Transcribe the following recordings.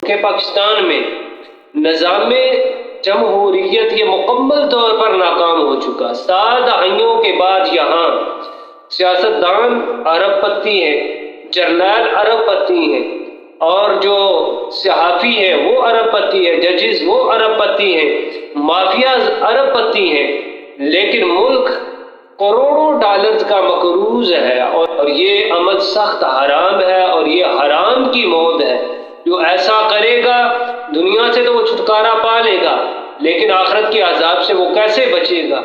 کہ پاکستان میں نظام جمہوریت یہ مکمل طور پر ناکام ہو چکا۔ 7 دہائیوں کے بعد یہاں سیاستدان ارب پتی ہیں، جرنیل ارب پتی ہیں، اور جو صحافی ہیں وہ ارب پتی ہیں، ججز وہ ارب پتی ہیں، مافیاز ارب پتی ہیں، لیکن ملک کروڑوں ڈالرز کا مقروض ہے، اور یہ عمل سخت حرام ہے، اور یہ حرام کی موت ہے۔ جو ایسا کرے گا دنیا سے تو وہ چھٹکارا پا لے گا، لیکن آخرت کے عذاب سے وہ کیسے بچے گا؟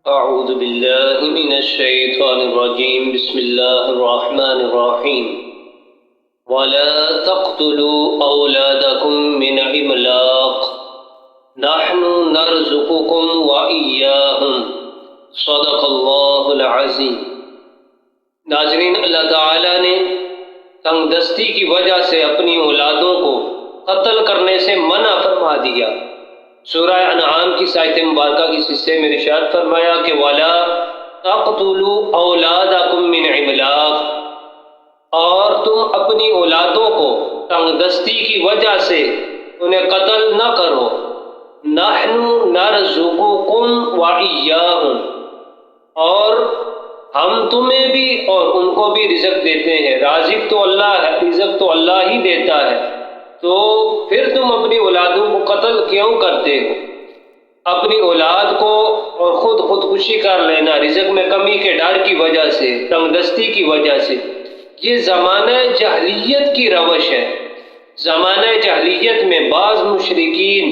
اعوذ باللہ من الشیطان الرجیم، بسم اللہ الرحمن الرحیم۔ وَلَا تَقْتُلُوا أَوْلَادَكُم مِّنْ إِمْلَاقٍ نَحْنُ نَرْزُقُكُمْ وَإِيَّاهُمْ صدق اللہ العظیم۔ ناظرین، اللہ تعالیٰ نے تنگ دستی کی وجہ سے اپنی اولادوں کو قتل کرنے سے منع فرما دیا۔ سورہ انعام کی آیت مبارکہ کی حصے میں ارشاد فرمایا کہ وَلَا تَقْتُلُوا أَوْلَادَكُم مِّنْ إِمْلَاقٍ، اور تم اپنی اولادوں کو تنگ دستی کی وجہ سے انہیں قتل نہ کرو۔ نَحْنُ نَرْزُقُكُمْ وَإِيَّاهُمْ، اور ہم تمہیں بھی اور ان کو بھی رزق دیتے ہیں۔ رازق تو اللہ ہے، رزق تو اللہ ہی دیتا ہے، تو پھر تم اپنی اولادوں کو قتل کیوں کرتے ہو؟ اپنی اولاد کو اور خودکشی کر لینا رزق میں کمی کے ڈر کی وجہ سے، تنگ دستی کی وجہ سے، یہ زمانہ جاہلیت کی روش ہے۔ زمانہ جاہلیت میں بعض مشرکین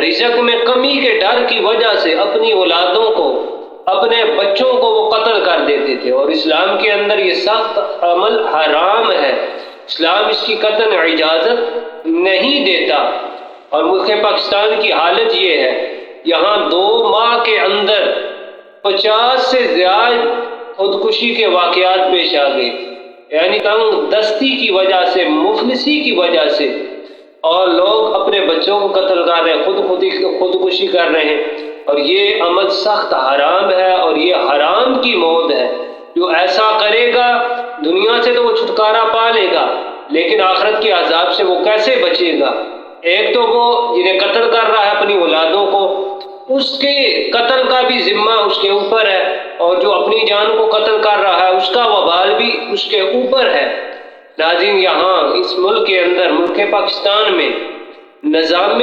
رزق میں کمی کے ڈر کی وجہ سے اپنی اولادوں کو، اپنے بچوں کو وہ قتل کر دیتے تھے، اور اسلام کے اندر یہ سخت عمل حرام ہے۔ اسلام اس کی قطعاً اجازت نہیں دیتا، اور ملک پاکستان کی حالت یہ ہے، یہاں 2 ماہ کے اندر 50 سے زیادہ خودکشی کے واقعات پیش آ گئے، یعنی تنگ دستی کی وجہ سے، مفلسی کی وجہ سے، اور لوگ اپنے بچوں کو قتل کر رہے ہیں، خودکشی کر رہے ہیں، اور یہ عمل سخت حرام ہے، اور یہ حرام کی موت ہے۔ جو ایسا کرے گا دنیا سے تو وہ چھٹکارا پا لے گا، لیکن آخرت کے عذاب سے وہ کیسے بچے گا؟ ایک تو وہ جنہیں قتل کر رہا ہے اپنی اولادوں کو، اس کے قتل کا بھی ذمہ اس کے اوپر ہے، اور جو اپنی جان کو قتل کر رہا ہے اس کا وبال بھی اس کے اوپر ہے۔ ناظرین، یہاں اس ملک کے اندر، ملک پاکستان میں نظام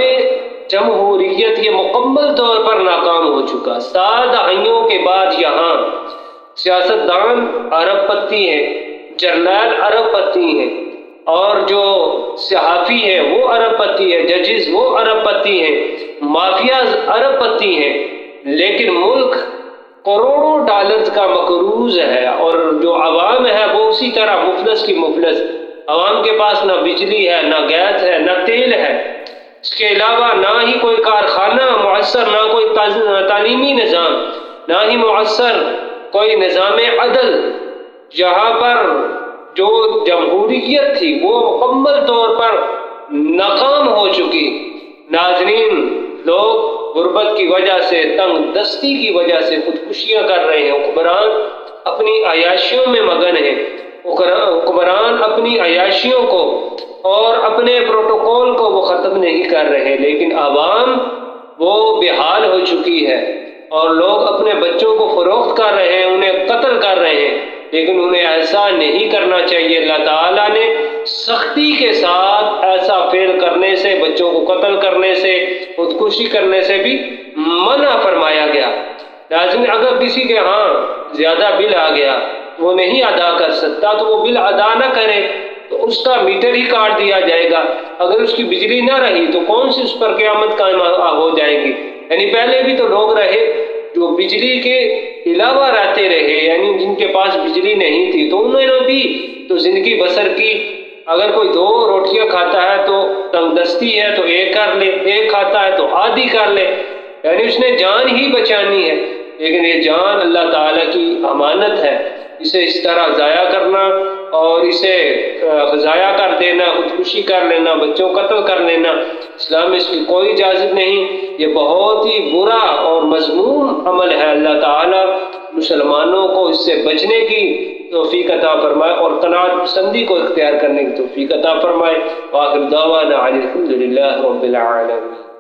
جمہوریت یہ مکمل طور پر ناکام ہو چکا۔ 7 دہائیوں کے بعد یہاں سیاستدان ارب پتی ہیں، جرنیل ارب پتی ہیں، اور جو صحافی ہیں وہ ارب پتی ہیں، ججز وہ ارب پتی ہیں، مافیاز ارب پتی ہیں، لیکن ملک کروڑوں ڈالرز کا مقروض ہے، اور جو عوام ہے وہ اسی طرح مفلس کی مفلس۔ عوام کے پاس نہ بجلی ہے، نہ گیس ہے، نہ تیل ہے، اس کے علاوہ نہ ہی کوئی کارخانہ معسر، نہ کوئی تعلیمی نظام، نہ ہی معسر کوئی نظام عدل۔ یہاں پر جو جمہوریت تھی وہ مکمل طور پر ناکام ہو چکی۔ ناظرین، لوگ غربت کی وجہ سے، تنگ دستی کی وجہ سے خودکشیاں کر رہے ہیں۔ حکمران اپنی عیاشیوں میں مگن ہیں، حکمران اپنی عیاشیوں کو اور اپنے پروٹوکول کو وہ ختم نہیں کر رہے، لیکن عوام وہ بے حال ہو چکی ہے، اور لوگ اپنے بچوں کو فروخت کر رہے ہیں، انہیں قتل کر رہے ہیں، لیکن انہیں ایسا نہیں کرنا چاہیے۔ اللہ تعالیٰ نے سختی کے ساتھ ایسا فعل کرنے سے، بچوں کو قتل کرنے سے، خودکشی کرنے سے بھی منع فرمایا گیا۔ لازم اگر کسی کے ہاں زیادہ بل آ گیا، وہ نہیں ادا کر سکتا، تو وہ بل ادا نہ کرے، تو اس کا میٹر ہی کاٹ دیا جائے گا۔ اگر اس کی بجلی نہ رہی تو کون سی اس پر قیامت قائم ہو جائے گی؟ یعنی پہلے بھی تو لوگ رہے جو بجلی کے علاوہ رہتے رہے، یعنی جن کے پاس بجلی نہیں تھی، تو انہوں نے بھی تو زندگی بسر کی۔ اگر کوئی 2 روٹیاں کھاتا ہے تو تنگ دستی ہے تو 1 کر لے، 1 کھاتا ہے تو آدھی کر لے، یعنی اس نے جان ہی بچانی ہے۔ لیکن یہ جان اللہ تعالیٰ کی امانت ہے، اسے اس طرح ضائع کرنا اور اسے ضائع کر دینا، خودکشی کر لینا، بچوں کو قتل کر لینا، اسلام میں اس کی کوئی اجازت نہیں۔ یہ بہت ہی برا اور مذموم عمل ہے۔ اللہ تعالیٰ مسلمانوں کو اس سے بچنے کی توفیق عطا فرمائے اور قناعت پسندی کو اختیار کرنے کی توفیق عطا فرمائے۔ وآخر دعوانا الحمد للہ رب العالمین۔